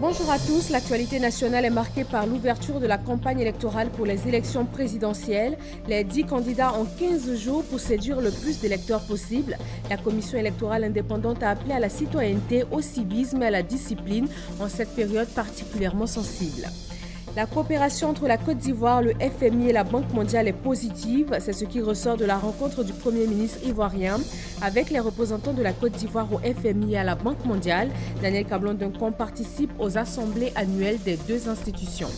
Bonjour à tous. L'actualité nationale est marquée par l'ouverture de la campagne électorale pour les élections présidentielles. Les 10 candidats ont 15 jours pour séduire le plus d'électeurs possible. La commission électorale indépendante a appelé à la citoyenneté, au civisme et à la discipline en cette période particulièrement sensible. La coopération entre la Côte d'Ivoire, le FMI et la Banque mondiale est positive. C'est ce qui ressort de la rencontre du Premier ministre ivoirien avec les représentants de la Côte d'Ivoire au FMI et à la Banque mondiale. Daniel Cablon-Duncombe participe aux assemblées annuelles des deux institutions.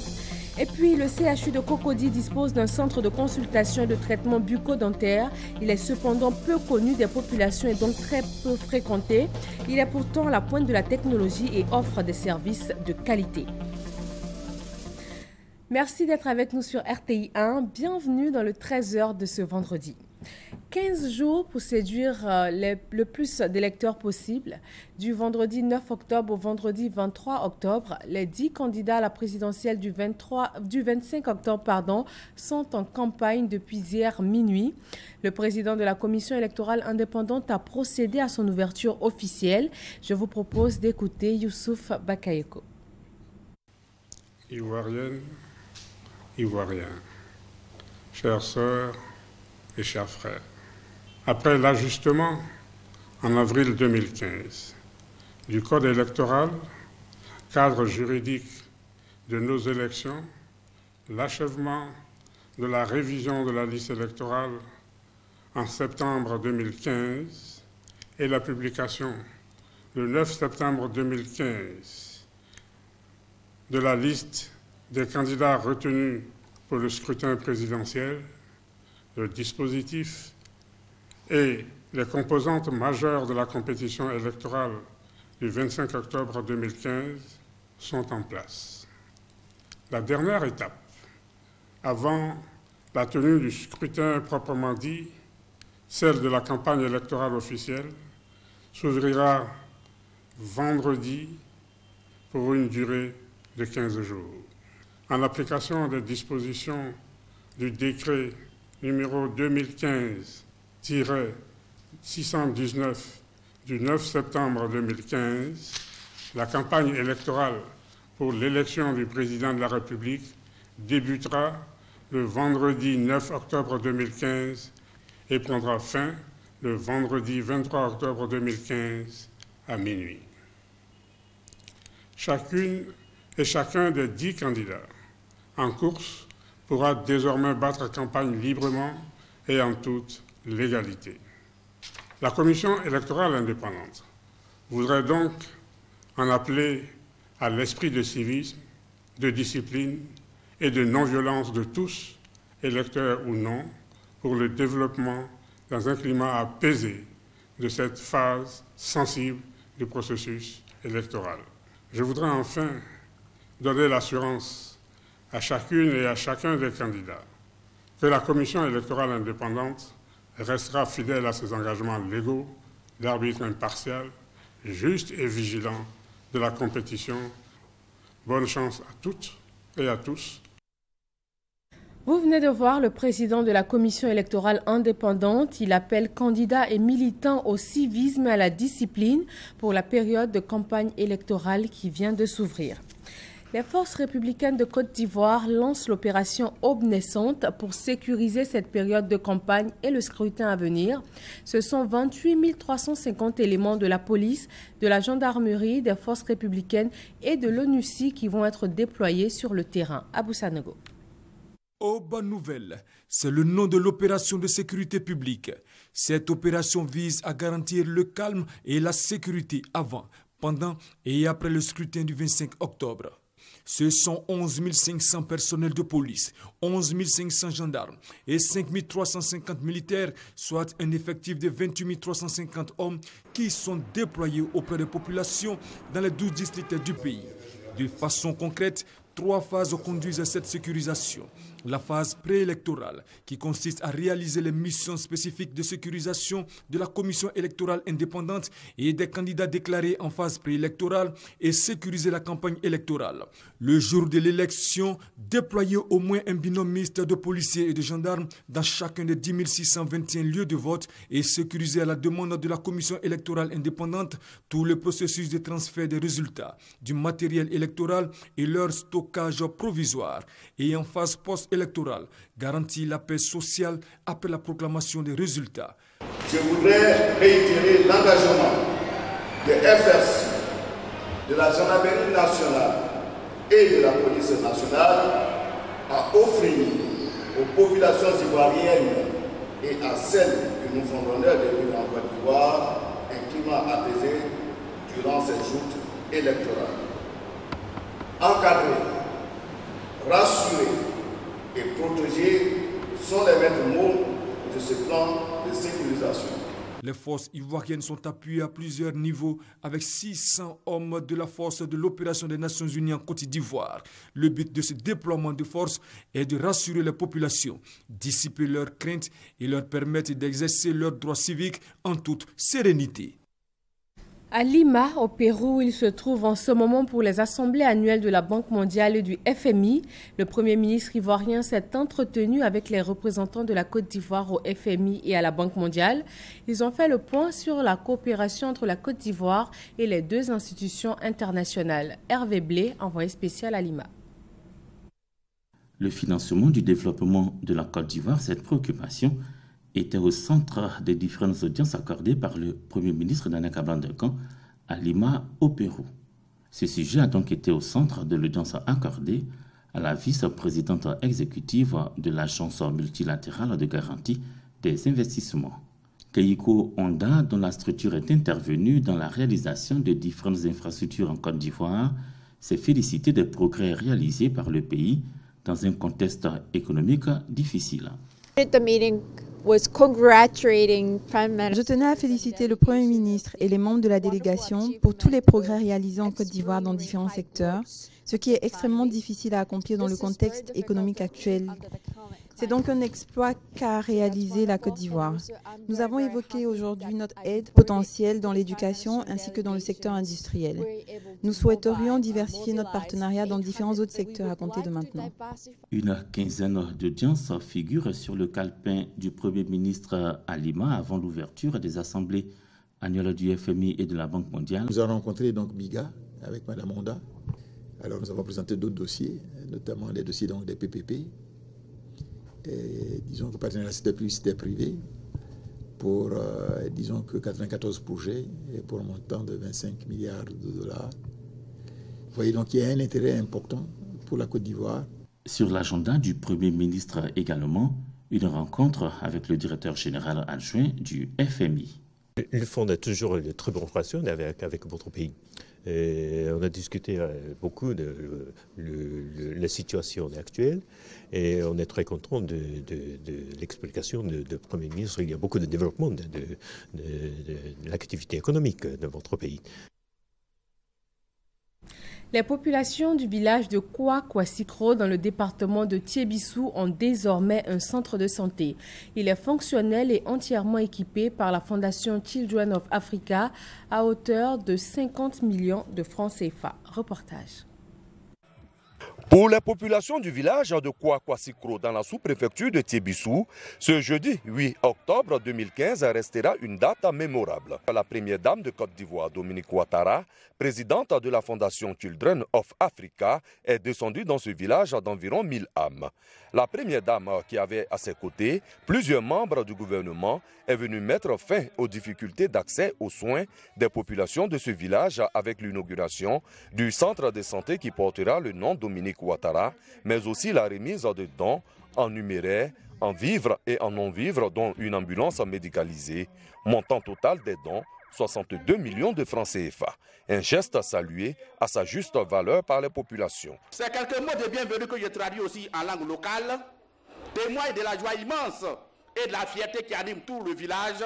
Et puis, le CHU de Cocody dispose d'un centre de consultation et de traitement bucco-dentaire. Il est cependant peu connu des populations et donc très peu fréquenté. Il est pourtant à la pointe de la technologie et offre des services de qualité. Merci d'être avec nous sur RTI 1. Bienvenue dans le 13h de ce vendredi. 15 jours pour séduire le plus d'électeurs possible. Du vendredi 9 octobre au vendredi 23 octobre, les 10 candidats à la présidentielle du 25 octobre sont en campagne depuis hier minuit. Le président de la commission électorale indépendante a procédé à son ouverture officielle. Je vous propose d'écouter Youssouf Bakayoko. Ivoirienne, Ivoiriens, chères sœurs et chers frères, après l'ajustement en avril 2015 du Code électoral, cadre juridique de nos élections, l'achèvement de la révision de la liste électorale en septembre 2015 et la publication le 9 septembre 2015 de la liste des candidats retenus pour le scrutin présidentiel, le dispositif et les composantes majeures de la compétition électorale du 25 octobre 2015 sont en place. La dernière étape, avant la tenue du scrutin proprement dit, celle de la campagne électorale officielle, s'ouvrira vendredi pour une durée de 15 jours. En application des dispositions du décret numéro 2015-619 du 9 septembre 2015, la campagne électorale pour l'élection du président de la République débutera le vendredi 9 octobre 2015 et prendra fin le vendredi 23 octobre 2015 à minuit. Chacune et chacun des 10 candidats en course pourra désormais battre campagne librement et en toute légalité. La commission électorale indépendante voudrait donc en appeler à l'esprit de civisme, de discipline et de non-violence de tous, électeurs ou non, pour le développement dans un climat apaisé de cette phase sensible du processus électoral. Je voudrais enfin donner l'assurance à chacune et à chacun des candidats que la commission électorale indépendante restera fidèle à ses engagements légaux d'arbitre impartial, juste et vigilant de la compétition. Bonne chance à toutes et à tous. Vous venez de voir le président de la commission électorale indépendante. Il appelle candidats et militants au civisme et à la discipline pour la période de campagne électorale qui vient de s'ouvrir. Les forces républicaines de Côte d'Ivoire lancent l'opération Aube naissante pour sécuriser cette période de campagne et le scrutin à venir. Ce sont 28 350 éléments de la police, de la gendarmerie, des forces républicaines et de l'ONUCI qui vont être déployés sur le terrain. Abou Sanogo. Aube nouvelle, c'est le nom de l'opération de sécurité publique. Cette opération vise à garantir le calme et la sécurité avant, pendant et après le scrutin du 25 octobre. Ce sont 11 500 personnels de police, 11 500 gendarmes et 5 350 militaires, soit un effectif de 28 350 hommes qui sont déployés auprès des populations dans les 12 districts du pays. De façon concrète, 3 phases conduisent à cette sécurisation. la phase préélectorale qui consiste à réaliser les missions spécifiques de sécurisation de la commission électorale indépendante et des candidats déclarés en phase préélectorale et sécuriser la campagne électorale. Le jour de l'élection, déployer au moins un binôme mixte de policiers et de gendarmes dans chacun des 10 621 lieux de vote et sécuriser à la demande de la commission électorale indépendante tout le processus de transfert des résultats, du matériel électoral et leur stockage provisoire. Et en phase post-électorale, garantir la paix sociale après la proclamation des résultats. Je voudrais réitérer l'engagement de FRC, de la gendarmerie nationale et de la police nationale à offrir aux populations ivoiriennes et à celles que nous font l'honneur de vivre en Côte d'Ivoire un climat apaisé durant ces joutes électorales. Encadrer, rassurer et protéger sont les maîtres mots de ce plan de sécurisation. Les forces ivoiriennes sont appuyées à plusieurs niveaux avec 600 hommes de la force de l'opération des Nations Unies en Côte d'Ivoire. Le but de ce déploiement de force est de rassurer les populations, dissiper leurs craintes et leur permettre d'exercer leurs droits civiques en toute sérénité. À Lima, au Pérou, il se trouve en ce moment pour les assemblées annuelles de la Banque mondiale et du FMI. Le Premier ministre ivoirien s'est entretenu avec les représentants de la Côte d'Ivoire au FMI et à la Banque mondiale. Ils ont fait le point sur la coopération entre la Côte d'Ivoire et les deux institutions internationales. Hervé Blé, envoyé spécial à Lima. Le financement du développement de la Côte d'Ivoire, cette préoccupation était au centre des différentes audiences accordées par le Premier ministre Nana Cablan-Delcan à Lima, au Pérou. Ce sujet a donc été au centre de l'audience accordée à la vice-présidente exécutive de l'Agence multilatérale de garantie des investissements. Keiko Honda, dont la structure est intervenue dans la réalisation de différentes infrastructures en Côte d'Ivoire, s'est félicité des progrès réalisés par le pays dans un contexte économique difficile. Je tenais à féliciter le Premier ministre et les membres de la délégation pour tous les progrès réalisés en Côte d'Ivoire dans différents secteurs, ce qui est extrêmement difficile à accomplir dans le contexte économique actuel. C'est donc un exploit qu'a réalisé la Côte d'Ivoire. Nous avons évoqué aujourd'hui notre aide potentielle dans l'éducation ainsi que dans le secteur industriel. Nous souhaiterions diversifier notre partenariat dans différents autres secteurs à compter de maintenant. Une quinzaine d'audiences figurent sur le calepin du Premier ministre à Lima avant l'ouverture des assemblées annuelles du FMI et de la Banque mondiale. Nous avons rencontré donc Biga avec Mme Honda. Alors nous avons présenté d'autres dossiers, notamment les dossiers donc, des PPP. Et disons que le partenariat c'était publicité privé pour, disons que 94 projets et pour un montant de 25 milliards de dollars. Vous voyez donc il y a un intérêt important pour la Côte d'Ivoire. Sur l'agenda du Premier ministre également, une rencontre avec le directeur général adjoint du FMI. Le fonds a toujours de très bonnes relations avec votre pays. Et on a discuté beaucoup de la situation actuelle et on est très content de l'explication du Premier ministre. Il y a beaucoup de développement de l'activité économique de votre pays. Les populations du village de Kouakwassikro dans le département de Tiébissou ont désormais un centre de santé. Il est fonctionnel et entièrement équipé par la Fondation Children of Africa à hauteur de 50 millions de francs CFA. Reportage. Pour les populations du village de Kouakwassikro dans la sous-préfecture de Tiébissou, ce jeudi 8 octobre 2015 restera une date mémorable. La première dame de Côte d'Ivoire, Dominique Ouattara, présidente de la Fondation Children of Africa, est descendue dans ce village d'environ 1000 âmes. La première dame qui avait à ses côtés plusieurs membres du gouvernement est venue mettre fin aux difficultés d'accès aux soins des populations de ce village avec l'inauguration du centre de santé qui portera le nom Dominique Ouattara, mais aussi la remise de dons en numéraire, en vivres et en non-vivres, dont une ambulance médicalisée. Montant total des dons, 62 millions de francs CFA. Un geste salué à sa juste valeur par les populations. C'est quelques mots de bienvenue que je traduis aussi en langue locale, témoignent de la joie immense et de la fierté qui anime tout le village,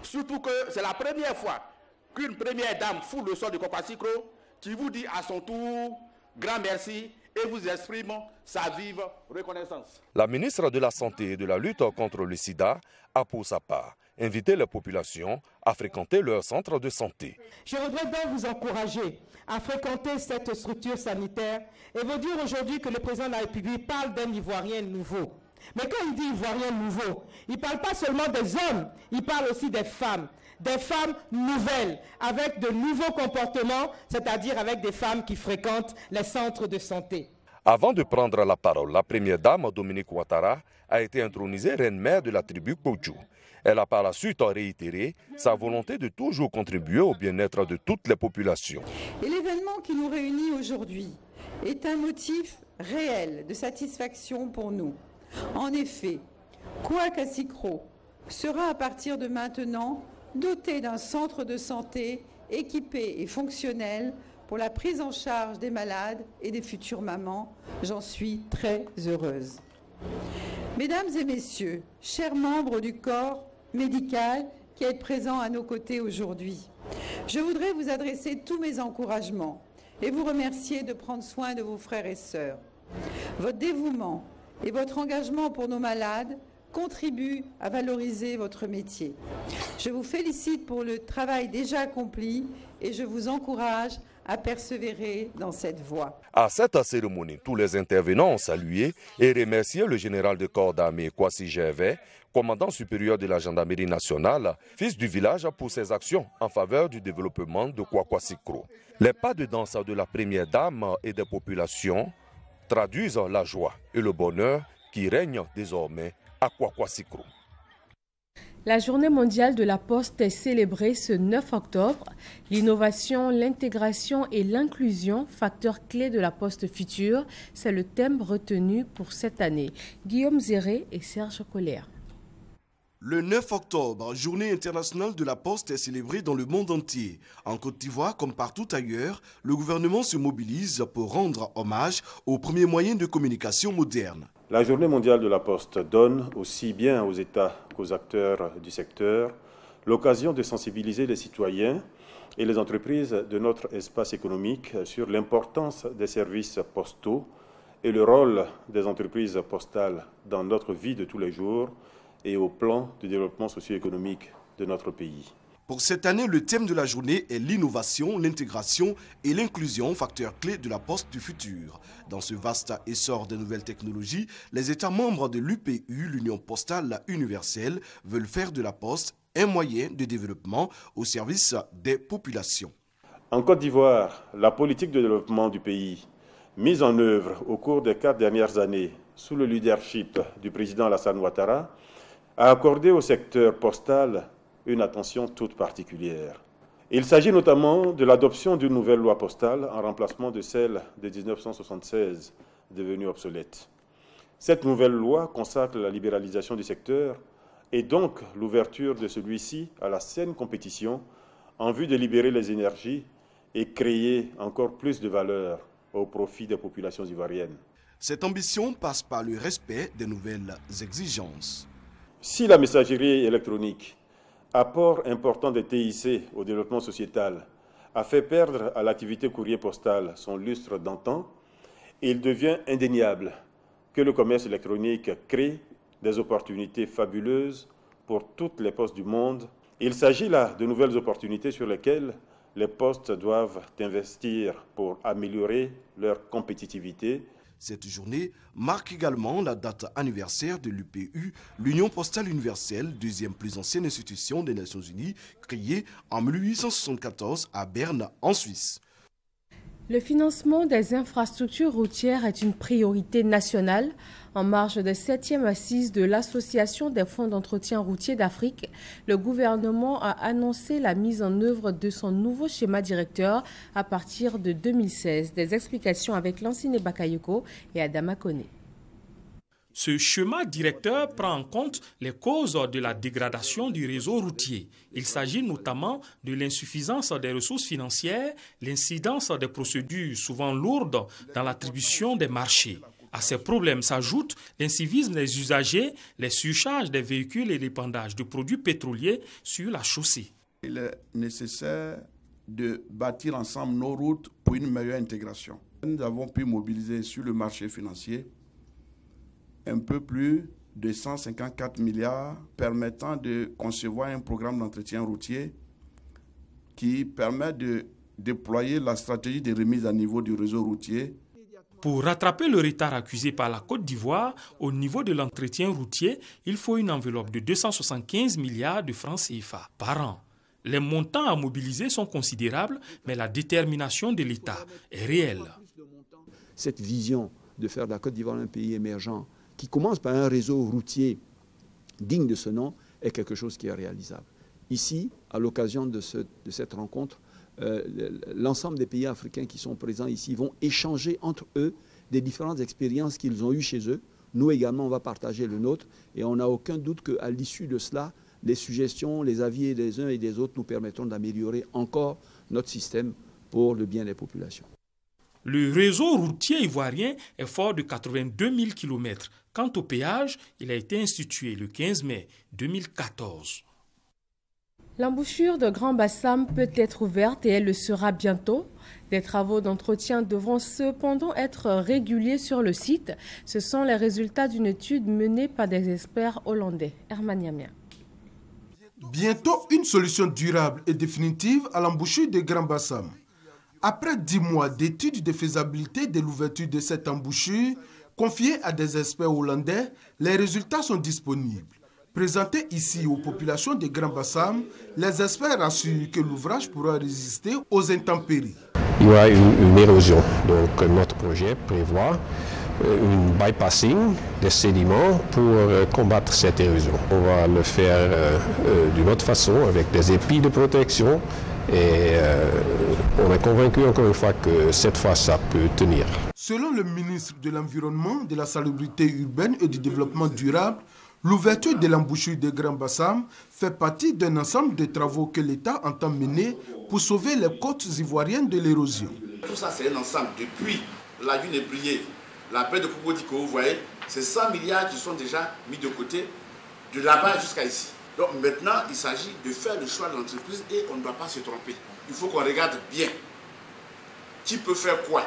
surtout que c'est la première fois qu'une première dame foule le sol de Kouakwassikro qui vous dit à son tour grand merci et vous exprime sa vive reconnaissance. La ministre de la Santé et de la lutte contre le sida a pour sa part invité les populations à fréquenter leur centre de santé. Je voudrais donc vous encourager à fréquenter cette structure sanitaire et vous dire aujourd'hui que le président de la République parle d'un Ivoirien nouveau. Mais quand il dit Ivoirien nouveau, il ne parle pas seulement des hommes, il parle aussi des femmes nouvelles, avec de nouveaux comportements, c'est-à-dire avec des femmes qui fréquentent les centres de santé. Avant de prendre la parole, la première dame, Dominique Ouattara, a été intronisée reine-mère de la tribu Kodjou. Elle a par la suite réitéré sa volonté de toujours contribuer au bien-être de toutes les populations. Et l'événement qui nous réunit aujourd'hui est un motif réel de satisfaction pour nous. En effet, Kouakasikro sera à partir de maintenant doté d'un centre de santé équipé et fonctionnel pour la prise en charge des malades et des futures mamans. J'en suis très heureuse. Mesdames et messieurs, chers membres du corps médical qui êtes présents à nos côtés aujourd'hui, je voudrais vous adresser tous mes encouragements et vous remercier de prendre soin de vos frères et sœurs. Votre dévouement et votre engagement pour nos malades contribuent à valoriser votre métier. Je vous félicite pour le travail déjà accompli et je vous encourage à persévérer dans cette voie. À cette cérémonie, tous les intervenants ont salué et remercié le général de corps d'armée Kwasi Gervais, commandant supérieur de la gendarmerie nationale, fils du village, pour ses actions en faveur du développement de Kouakasikro. Les pas de danse de la première dame et des populations traduisent la joie et le bonheur qui règnent désormais à Kouakasikro. La journée mondiale de la Poste est célébrée ce 9 octobre. L'innovation, l'intégration et l'inclusion, facteurs clés de la Poste future, c'est le thème retenu pour cette année. Guillaume Zéré et Serge Colère. Le 9 octobre, journée internationale de la Poste est célébrée dans le monde entier. En Côte d'Ivoire, comme partout ailleurs, le gouvernement se mobilise pour rendre hommage aux premiers moyens de communication modernes. La journée mondiale de la Poste donne, aussi bien aux États qu'aux acteurs du secteur, l'occasion de sensibiliser les citoyens et les entreprises de notre espace économique sur l'importance des services postaux et le rôle des entreprises postales dans notre vie de tous les jours et au plan de développement socio-économique de notre pays. Pour cette année, le thème de la journée est l'innovation, l'intégration et l'inclusion, facteurs clés de la Poste du futur. Dans ce vaste essor des nouvelles technologies, les États membres de l'UPU, l'Union postale universelle, veulent faire de la Poste un moyen de développement au service des populations. En Côte d'Ivoire, la politique de développement du pays, mise en œuvre au cours des 4 dernières années sous le leadership du président Alassane Ouattara, a accordé au secteur postal une attention toute particulière. Il s'agit notamment de l'adoption d'une nouvelle loi postale en remplacement de celle de 1976, devenue obsolète. Cette nouvelle loi consacre la libéralisation du secteur et donc l'ouverture de celui-ci à la saine compétition en vue de libérer les énergies et créer encore plus de valeur au profit des populations ivoiriennes. Cette ambition passe par le respect des nouvelles exigences. Si la messagerie électronique, apport important des TIC au développement sociétal, a fait perdre à l'activité courrier postal son lustre d'antan, il devient indéniable que le commerce électronique crée des opportunités fabuleuses pour toutes les postes du monde. Il s'agit là de nouvelles opportunités sur lesquelles les postes doivent investir pour améliorer leur compétitivité. Cette journée marque également la date anniversaire de l'UPU, l'Union postale universelle, deuxième plus ancienne institution des Nations Unies, créée en 1874 à Berne, en Suisse. Le financement des infrastructures routières est une priorité nationale. En marge des 7e assises de l'Association des fonds d'entretien routier d'Afrique, le gouvernement a annoncé la mise en œuvre de son nouveau schéma directeur à partir de 2016. Des explications avec Lansine Bakayoko et Adama Kone. Ce schéma directeur prend en compte les causes de la dégradation du réseau routier. Il s'agit notamment de l'insuffisance des ressources financières, l'incidence des procédures souvent lourdes dans l'attribution des marchés. À ces problèmes s'ajoute l'incivisme des usagers, les surcharges des véhicules et l'épandage de produits pétroliers sur la chaussée. Il est nécessaire de bâtir ensemble nos routes pour une meilleure intégration. Nous avons pu mobiliser sur le marché financier un peu plus de 154 milliards permettant de concevoir un programme d'entretien routier qui permet de déployer la stratégie de remise à niveau du réseau routier. Pour rattraper le retard accusé par la Côte d'Ivoire au niveau de l'entretien routier, il faut une enveloppe de 275 milliards de francs CFA par an. Les montants à mobiliser sont considérables, mais la détermination de l'État est réelle. Cette vision de faire de la Côte d'Ivoire un pays émergent qui commence par un réseau routier digne de ce nom est quelque chose qui est réalisable. Ici, à l'occasion de cette rencontre, l'ensemble des pays africains qui sont présents ici vont échanger entre eux des différentes expériences qu'ils ont eues chez eux. Nous également, on va partager le nôtre et on n'a aucun doute qu'à l'issue de cela, les suggestions, les avis des uns et des autres nous permettront d'améliorer encore notre système pour le bien des populations. Le réseau routier ivoirien est fort de 82 000 km. Quant au péage, il a été institué le 15 mai 2014. L'embouchure de Grand Bassam peut être ouverte et elle le sera bientôt. Des travaux d'entretien devront cependant être réguliers sur le site. Ce sont les résultats d'une étude menée par des experts hollandais. Herman Yamia. Bientôt une solution durable et définitive à l'embouchure de Grand Bassam. Après 10 mois d'études de faisabilité de l'ouverture de cette embouchure, confiée à des experts hollandais, les résultats sont disponibles. Présentés ici aux populations de Grand Bassam, les experts assurent que l'ouvrage pourra résister aux intempéries. Il y aura une érosion, donc notre projet prévoit une bypassing des sédiments pour combattre cette érosion. On va le faire d'une autre façon avec des épis de protection et on est convaincu encore une fois que cette fois ça peut tenir. Selon le ministre de l'Environnement, de la Salubrité urbaine et du Développement durable, l'ouverture de l'embouchure de Grand Bassam fait partie d'un ensemble de travaux que l'État entend mener pour sauver les côtes ivoiriennes de l'érosion. Tout ça, c'est un ensemble. Depuis la lune est brillée, la paix de Cocodico, vous voyez, c'est 100 milliards qui sont déjà mis de côté, de là-bas jusqu'à ici. Donc maintenant, il s'agit de faire le choix de l'entreprise et on ne doit pas se tromper. Il faut qu'on regarde bien qui peut faire quoi.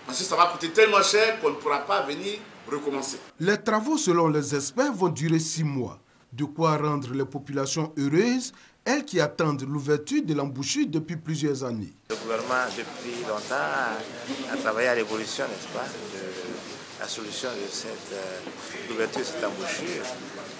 Parce que ça va coûter tellement cher qu'on ne pourra pas venir recommencer. Les travaux, selon les experts, vont durer 6 mois. De quoi rendre les populations heureuses, elles qui attendent l'ouverture de l'embouchure depuis plusieurs années. Le gouvernement, depuis longtemps, a travaillé à l'évolution, n'est-ce pas, de la solution de l'ouverture de cette embouchure.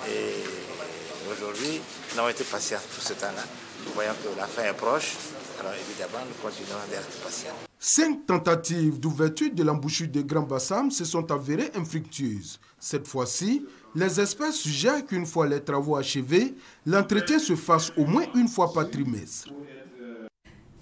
Et aujourd'hui, nous avons été patients tout ce temps-là. Nous voyons que la fin est proche. Alors évidemment, nous continuons d'être patients. 5 tentatives d'ouverture de l'embouchure de Grand Bassam se sont avérées infructueuses. Cette fois-ci, les experts suggèrent qu'une fois les travaux achevés, l'entretien se fasse au moins une fois par trimestre.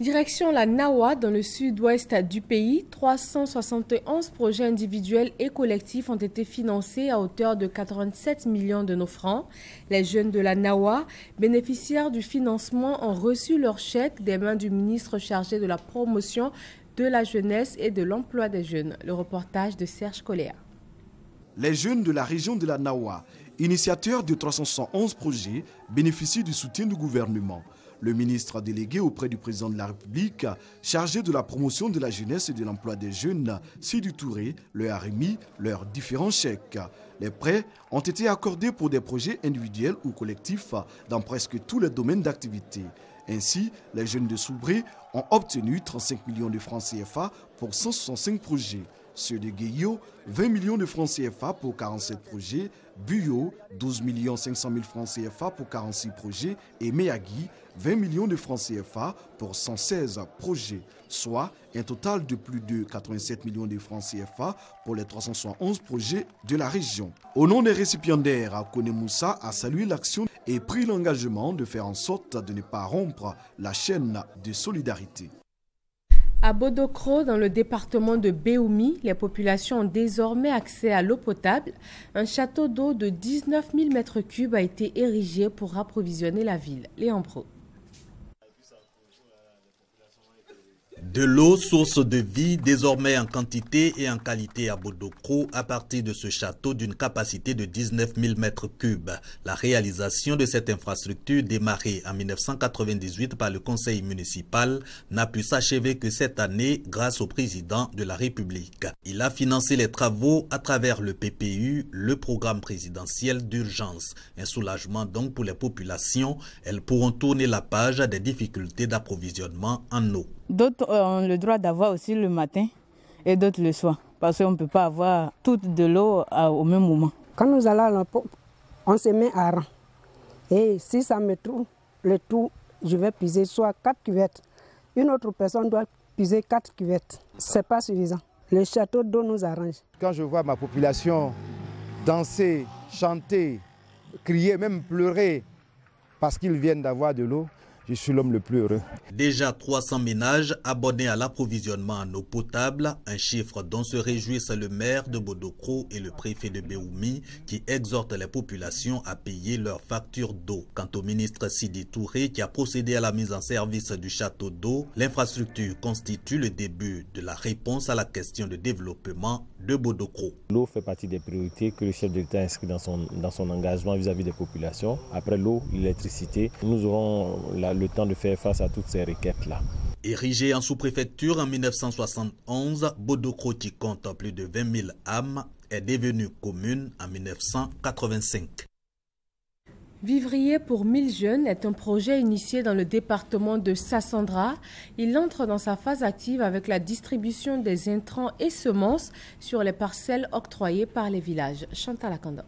Direction la Nawa, dans le sud-ouest du pays, 371 projets individuels et collectifs ont été financés à hauteur de 87 millions de nos francs. Les jeunes de la Nawa, bénéficiaires du financement, ont reçu leur chèque des mains du ministre chargé de la promotion de la jeunesse et de l'emploi des jeunes. Le reportage de Serge Coléa. Les jeunes de la région de la Nawa, initiateurs de 371 projets, bénéficient du soutien du gouvernement. Le ministre délégué auprès du président de la République, chargé de la promotion de la jeunesse et de l'emploi des jeunes, Sidi Touré, leur a remis leurs différents chèques. Les prêts ont été accordés pour des projets individuels ou collectifs dans presque tous les domaines d'activité. Ainsi, les jeunes de Soubré ont obtenu 35 millions de francs CFA pour 165 projets. Ceux de Gueyo, 20 millions de francs CFA pour 47 projets, Buyo, 12 500 000 francs CFA pour 46 projets et Meyagi, 20 millions de francs CFA pour 116 projets, soit un total de plus de 87 millions de francs CFA pour les 371 projets de la région. Au nom des récipiendaires, Kone Moussa a salué l'action et pris l'engagement de faire en sorte de ne pas rompre la chaîne de solidarité. À Bodokro, dans le département de Béoumi, les populations ont désormais accès à l'eau potable. Un château d'eau de 19 000 m3 a été érigé pour approvisionner la ville. Léon Pro. De l'eau, source de vie, désormais en quantité et en qualité à Bodokro, à partir de ce château d'une capacité de 19 000 m3. La réalisation de cette infrastructure, démarrée en 1998 par le conseil municipal, n'a pu s'achever que cette année grâce au président de la République. Il a financé les travaux à travers le PPU, le programme présidentiel d'urgence. Un soulagement donc pour les populations. Elles pourront tourner la page des difficultés d'approvisionnement en eau. D'autres ont le droit d'avoir aussi le matin et d'autres le soir. Parce qu'on ne peut pas avoir toute de l'eau au même moment. Quand nous allons à la pompe, on se met à rang. Et si ça me trouve le tout, je vais puiser soit 4 cuvettes. Une autre personne doit puiser 4 cuvettes. Ce n'est pas suffisant. Le château d'eau nous arrange. Quand je vois ma population danser, chanter, crier, même pleurer parce qu'ils viennent d'avoir de l'eau, je suis l'homme le plus heureux. Déjà 300 ménages abonnés à l'approvisionnement en eau potable, un chiffre dont se réjouissent le maire de Bodokro et le préfet de Béoumi qui exhortent les populations à payer leurs factures d'eau. Quant au ministre Sidi Touré qui a procédé à la mise en service du château d'eau, l'infrastructure constitue le début de la réponse à la question de développement de Bodokro. L'eau fait partie des priorités que le chef de l'État inscrit dans son engagement vis-à-vis des populations. Après l'eau, l'électricité, nous aurons le temps de faire face à toutes ces requêtes-là. Érigée en sous-préfecture en 1971, Bodokro, qui compte plus de 20 000 âmes, est devenue commune en 1985. Vivrier pour 1000 jeunes est un projet initié dans le département de Sassandra. Il entre dans sa phase active avec la distribution des intrants et semences sur les parcelles octroyées par les villages. Chantal Akanda.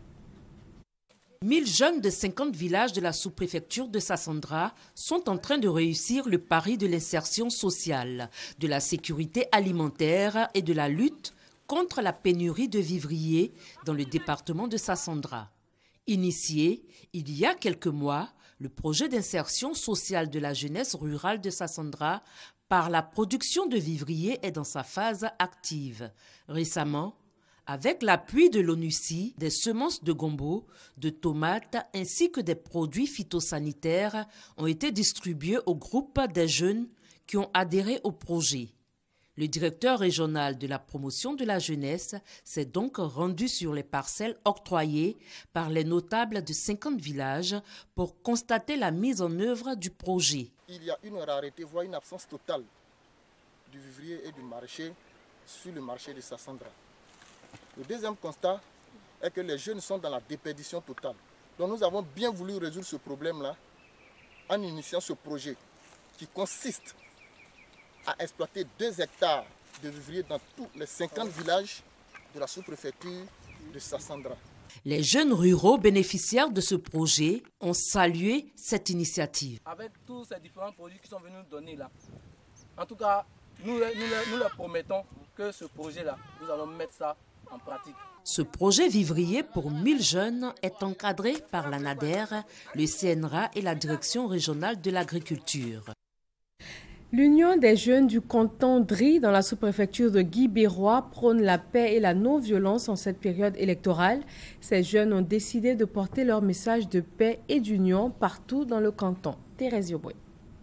1000 jeunes de 50 villages de la sous-préfecture de Sassandra sont en train de réussir le pari de l'insertion sociale, de la sécurité alimentaire et de la lutte contre la pénurie de vivriers dans le département de Sassandra. Initié il y a quelques mois, le projet d'insertion sociale de la jeunesse rurale de Sassandra par la production de vivriers est dans sa phase active. Récemment, avec l'appui de l'ONUCI, des semences de gombo, de tomates ainsi que des produits phytosanitaires ont été distribués au groupe des jeunes qui ont adhéré au projet. Le directeur régional de la promotion de la jeunesse s'est donc rendu sur les parcelles octroyées par les notables de 50 villages pour constater la mise en œuvre du projet. Il y a une rareté, voire une absence totale du vivrier et du maraîcher sur le marché de Sassandra. Le deuxième constat est que les jeunes sont dans la déperdition totale. Donc nous avons bien voulu résoudre ce problème-là en initiant ce projet qui consiste à exploiter 2 hectares de vivriers dans tous les 50 villages de la sous-préfecture de Sassandra. Les jeunes ruraux bénéficiaires de ce projet ont salué cette initiative. Avec tous ces différents produits qui sont venus nous donner là, en tout cas, nous leur promettons que ce projet-là, nous allons mettre ça en pratique. Ce projet vivrier pour 1000 jeunes est encadré par la NADER, le CNRA et la Direction régionale de l'agriculture. L'Union des jeunes du canton Dri dans la sous-préfecture de Guibérois prône la paix et la non-violence en cette période électorale. Ces jeunes ont décidé de porter leur message de paix et d'union partout dans le canton. Thérèse Yoboué.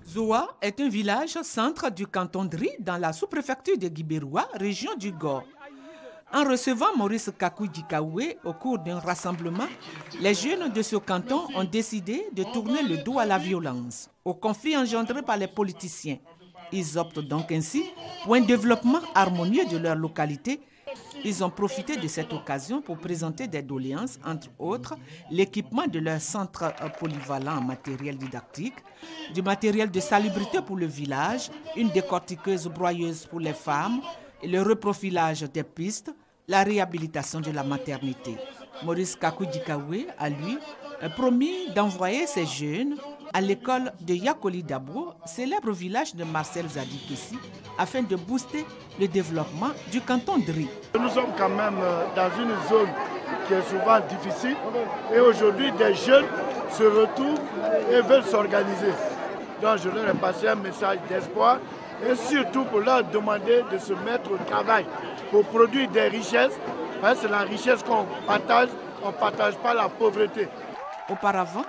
Zoa est un village centre du canton Dri dans la sous-préfecture de Guibérois, région du Gord. En recevant Maurice Kakou-Dikaoué au cours d'un rassemblement, les jeunes de ce canton ont décidé de tourner le dos à la violence, au conflit engendré par les politiciens. Ils optent donc ainsi pour un développement harmonieux de leur localité. Ils ont profité de cette occasion pour présenter des doléances, entre autres l'équipement de leur centre polyvalent en matériel didactique, du matériel de salubrité pour le village, une décortiqueuse broyeuse pour les femmes, et le reprofilage des pistes, la réhabilitation de la maternité. Maurice Kakou-Dikaoué a, lui, promis d'envoyer ces jeunes à l'école de Yakoli Dabo, célèbre village de Marcel Zadikessi, afin de booster le développement du canton Dri. Nous sommes quand même dans une zone qui est souvent difficile et aujourd'hui des jeunes se retrouvent et veulent s'organiser. Donc je leur ai passé un message d'espoir et surtout pour leur demander de se mettre au travail pour produire des richesses. C'est la richesse qu'on partage, on ne partage pas la pauvreté. Auparavant,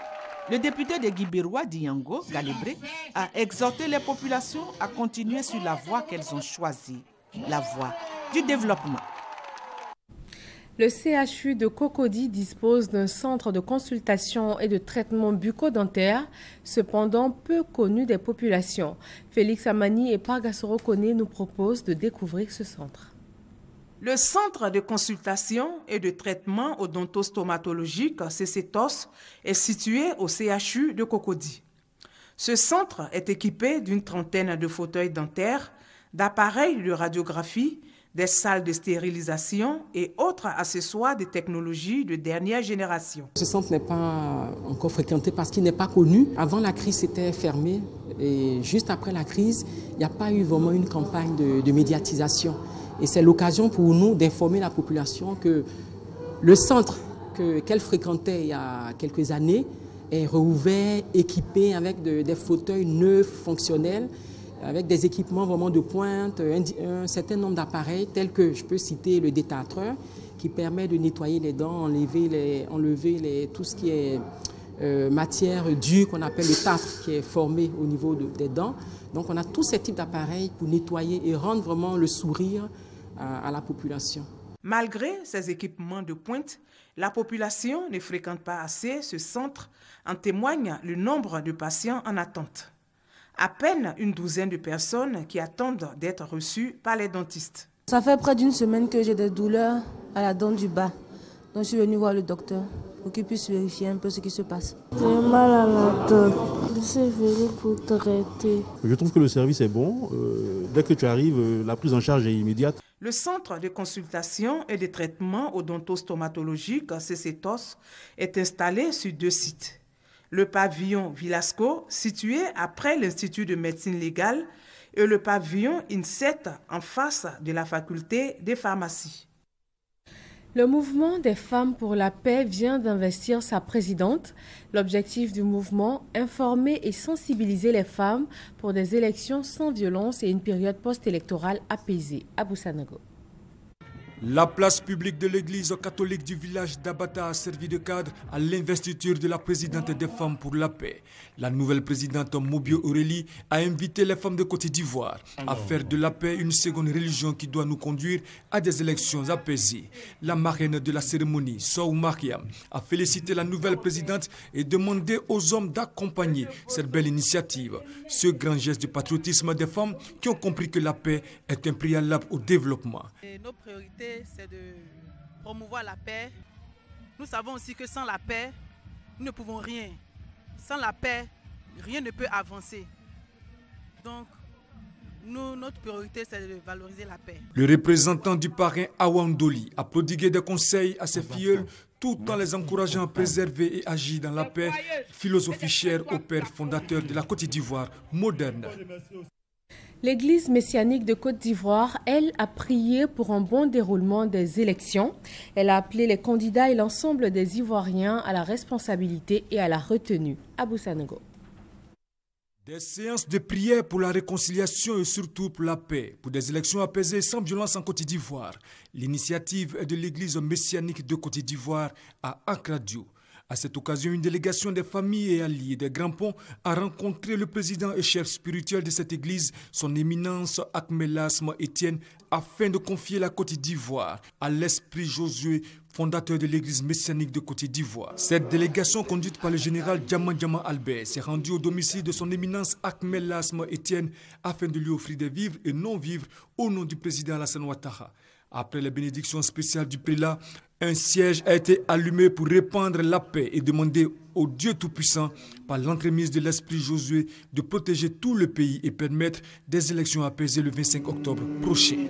Le député de Guibéroua d'Yango, Galibré, a exhorté les populations à continuer sur la voie qu'elles ont choisie, la voie du développement. Le CHU de Cocody dispose d'un centre de consultation et de traitement bucco-dentaire, cependant peu connu des populations. Félix Amani et Pargasoro Kone nous proposent de découvrir ce centre. Le centre de consultation et de traitement odontostomatologique CCTOS est situé au CHU de Cocody. Ce centre est équipé d'une trentaine de fauteuils dentaires, d'appareils de radiographie, des salles de stérilisation et autres accessoires de technologies de dernière génération. Ce centre n'est pas encore fréquenté parce qu'il n'est pas connu. Avant la crise, c'était fermé et juste après la crise, il n'y a pas eu vraiment une campagne de médiatisation. Et c'est l'occasion pour nous d'informer la population que le centre qu'elle fréquentait il y a quelques années est rouvert, équipé avec des fauteuils neufs, fonctionnels, avec des équipements vraiment de pointe, un certain nombre d'appareils tels que je peux citer le détartreur qui permet de nettoyer les dents, enlever tout ce qui est matière dure qu'on appelle le tartre qui est formé au niveau des dents. Donc on a tous ces types d'appareils pour nettoyer et rendre vraiment le sourire à la population. Malgré ces équipements de pointe, la population ne fréquente pas assez ce centre, en témoigne le nombre de patients en attente. À peine une douzaine de personnes qui attendent d'être reçues par les dentistes. Ça fait près d'une semaine que j'ai des douleurs à la dent du bas. Donc je suis venue voir le docteur pour qu'il puisse vérifier un peu ce qui se passe. J'ai mal à la dent. Je suis venue pour traiter. Je trouve que le service est bon. Dès que tu arrives, la prise en charge est immédiate. Le centre de consultation et de traitement odontostomatologique CCTOS est installé sur 2 sites. Le pavillon Villasco, situé après l'Institut de médecine légale, et le pavillon INSET en face de la faculté des pharmacies. Le mouvement des femmes pour la paix vient d'investir sa présidente. L'objectif du mouvement, informer et sensibiliser les femmes pour des élections sans violence et une période post-électorale apaisée. Abou Sanogo. La place publique de l'église catholique du village d'Abata a servi de cadre à l'investiture de la présidente des femmes pour la paix. La nouvelle présidente Mobio Aurélie a invité les femmes de Côte d'Ivoire à faire de la paix une seconde religion qui doit nous conduire à des élections apaisées. La marraine de la cérémonie, Sow Mariam, a félicité la nouvelle présidente et demandé aux hommes d'accompagner cette belle initiative. Ce grand geste de patriotisme des femmes qui ont compris que la paix est un préalable au développement. Et nos priorités, c'est de promouvoir la paix. Nous savons aussi que sans la paix, nous ne pouvons rien. Sans la paix, rien ne peut avancer. Donc, notre priorité, c'est de valoriser la paix. Le représentant du parrain Awandoli a prodigué des conseils à ses filleuls tout en les encourageant à préserver et agir dans la paix, philosophie chère au père fondateur de la Côte d'Ivoire moderne. L'Église messianique de Côte d'Ivoire, elle, a prié pour un bon déroulement des élections. Elle a appelé les candidats et l'ensemble des Ivoiriens à la responsabilité et à la retenue. Abou Sanogo. Des séances de prière pour la réconciliation et surtout pour la paix, pour des élections apaisées sans violence en Côte d'Ivoire. L'initiative est de l'Église messianique de Côte d'Ivoire à Akradio. À cette occasion, une délégation des familles et alliés des Grands Ponts a rencontré le président et chef spirituel de cette église, son éminence Akmelasma Étienne, afin de confier la Côte d'Ivoire à l'esprit Josué, fondateur de l'église messianique de Côte d'Ivoire. Cette délégation, conduite par le général Diama Albert, s'est rendue au domicile de son éminence Akmelasma Étienne afin de lui offrir des vivres et non-vivres au nom du président Alassane Ouattara. Après les bénédictions spéciales du prélat, un siège a été allumé pour répandre la paix et demander au Dieu Tout-Puissant, par l'entremise de l'Esprit Josué, de protéger tout le pays et permettre des élections apaisées le 25 octobre prochain.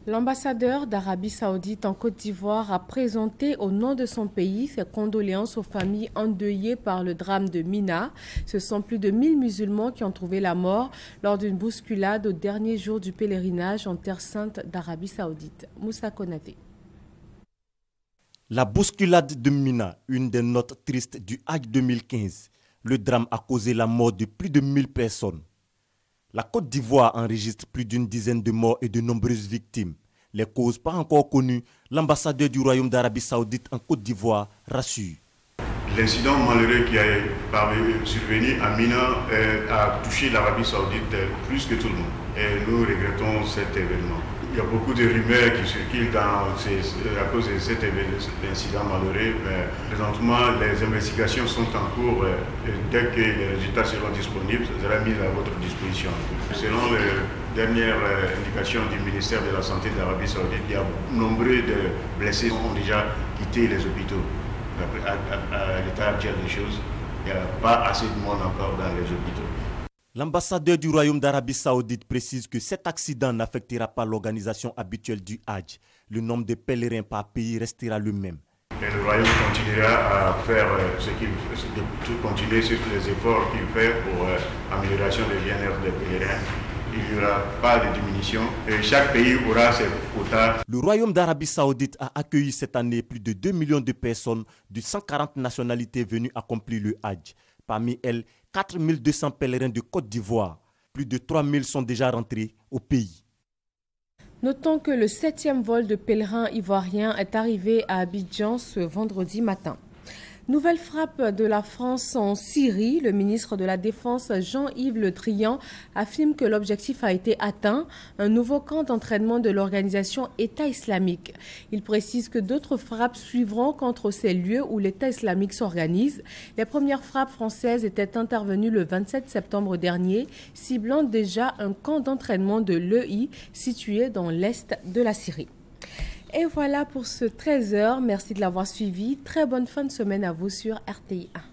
L'ambassadeur d'Arabie Saoudite en Côte d'Ivoire a présenté au nom de son pays ses condoléances aux familles endeuillées par le drame de Mina. Ce sont plus de 1000 musulmans qui ont trouvé la mort lors d'une bousculade au dernier jour du pèlerinage en Terre Sainte d'Arabie Saoudite. Moussa Konaté. La bousculade de Mina, une des notes tristes du Hajj 2015. Le drame a causé la mort de plus de 1000 personnes. La Côte d'Ivoire enregistre plus d'une dizaine de morts et de nombreuses victimes. Les causes pas encore connues, l'ambassadeur du Royaume d'Arabie Saoudite en Côte d'Ivoire rassure. L'incident malheureux qui est survenu à Mina a touché l'Arabie Saoudite plus que tout le monde. Et nous regrettons cet événement. Il y a beaucoup de rumeurs qui circulent à cause de cet incident malheureux. Mais présentement, les investigations sont en cours. Et dès que les résultats seront disponibles, ça sera mis à votre disposition. Selon les dernières indications du ministère de la Santé de l'Arabie Saoudite, il y a nombreux de blessés qui ont déjà quitté les hôpitaux. À l'état actuel des choses, il n'y a pas assez de monde encore dans les hôpitaux. L'ambassadeur du Royaume d'Arabie Saoudite précise que cet accident n'affectera pas l'organisation habituelle du Hajj. Le nombre de pèlerins par pays restera le même. Et le Royaume continuera à faire continuer sur les efforts qu'il fait pour l'amélioration du bien-être des pèlerins. Il n'y aura pas de diminution et chaque pays aura ses quotas. Le Royaume d'Arabie Saoudite a accueilli cette année plus de 2 millions de personnes de 140 nationalités venues accomplir le Hajj. Parmi elles, 4200 pèlerins de Côte d'Ivoire. Plus de 3000 sont déjà rentrés au pays. Notons que le 7e vol de pèlerins ivoiriens est arrivé à Abidjan ce vendredi matin. Nouvelle frappe de la France en Syrie. Le ministre de la Défense Jean-Yves Le Drian affirme que l'objectif a été atteint, un nouveau camp d'entraînement de l'organisation État islamique. Il précise que d'autres frappes suivront contre ces lieux où l'État islamique s'organise. Les premières frappes françaises étaient intervenues le 27 septembre dernier, ciblant déjà un camp d'entraînement de l'EI situé dans l'est de la Syrie. Et voilà pour ce 13h. Merci de l'avoir suivi. Très bonne fin de semaine à vous sur RTI 1.